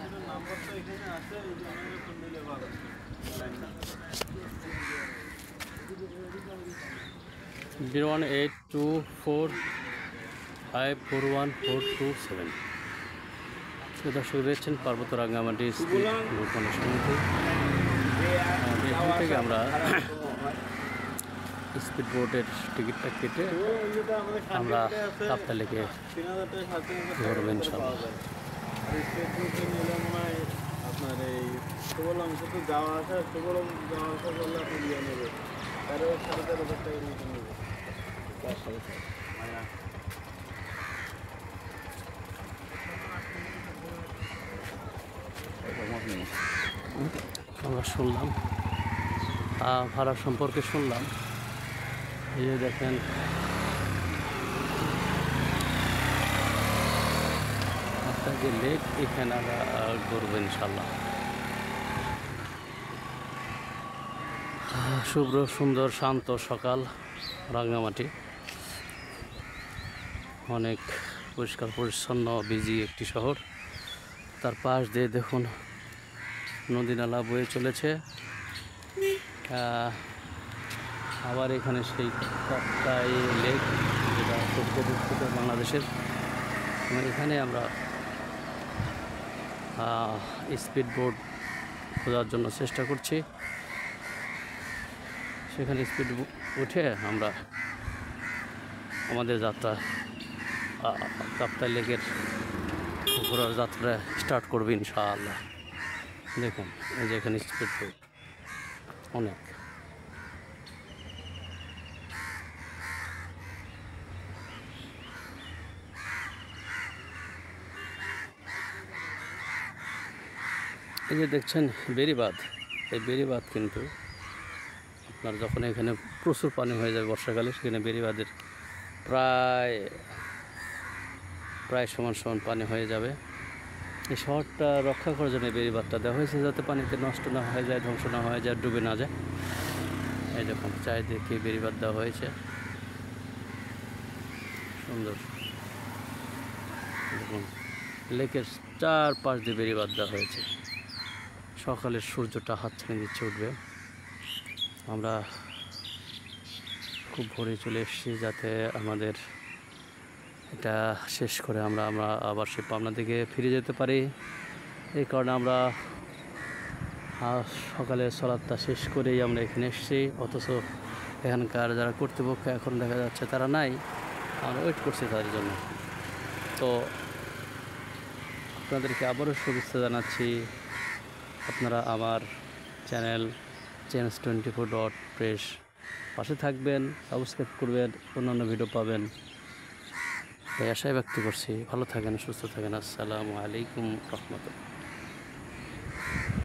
01824541427। দর্শক রয়েছেন পার্বত্য রাঙ্গামাটি স্পিড বোট সমিতি। এখান থেকে আমরা স্পিড বোটের টিকিটটা কেটে আমরা কাপ্তাই লেকে ঘুরবো ইনশাল্লাহ। আপনার এই সুবলং শুধু যাওয়া আসা সুবলং যাওয়া আসা করলে আপনি দিয়ে নেবে 13,500 টাকার মতো নেবে। আমরা শুনলাম ভাড়া সম্পর্কে শুনলাম। এই যে দেখেন একটা যে লেক, এখানে আমরা ঘুরবো ইনশাল্লাহ। শুভ্র সুন্দর শান্ত সকাল রাঙ্গামাটি, অনেক পরিষ্কার পরিচ্ছন্ন বিজি একটি শহর। তার পাশ দিয়ে দেখুন নদী নালা বয়ে চলেছে। আবার এখানে সেই কাপ্তাই লেক, যেটা খুব প্রতিষ্ঠিত বাংলাদেশের। এখানে আমরা স্পিড বোট খোঁজার জন্য চেষ্টা করছি। সেখানে স্পিড উঠে আমরা আমাদের যাত্রা কাপ্তাই লেকের ঘোরার যাত্রা স্টার্ট করবো ইনশাআল্লাহ। দেখুন এই যে এখানে স্পিড বোট অনেক। এই যে দেখছেন বেড়িবাঁধ, এই বেড়িবাঁধ কিন্তু আপনার যখন এখানে প্রচুর পানি হয়ে যাবে বর্ষাকালে, সেখানে বেড়িবাঁধের প্রায় সমান পানি হয়ে যাবে। এই শহরটা রক্ষা করার জন্য বেড়িবাঁধটা দেওয়া হয়েছে, যাতে পানিতে নষ্ট না হয়ে যায়, ধ্বংস না হয়ে যায়, ডুবে না যায়। এই দেখুন চারিদিকে বেড়িবাঁধ দেওয়া হয়েছে, সুন্দর। দেখুন লেকের চারপাশ দিয়ে বেড়িবাঁধ দেওয়া হয়েছে। সকালের সূর্যটা হাতছানি দিচ্ছে, উঠবে। আমরা খুব ভোরে চলে এসেছি, যাতে আমাদের এটা শেষ করে আমরা আবার সেই পাবনা দিকে ফিরে যেতে পারি। এই কারণে আমরা সকালের সলাদটা শেষ করেই আমরা এখানে এসেছি। অথচ এখানকার যারা কর্তৃপক্ষ এখন দেখা যাচ্ছে তারা নাই, আমরা ওয়েট করছি তাদের জন্য। তো আপনাদেরকে আবারও শুভেচ্ছা জানাচ্ছি। আপনারা আমার চ্যানেল change24.press পাশে থাকবেন, সাবস্ক্রাইব করবেন, অন্যান্য ভিডিও পাবেন এই আশায় ব্যক্ত করছি। ভালো থাকেন, সুস্থ থাকেন। আসসালামু আলাইকুম রহমতুল্লাহ।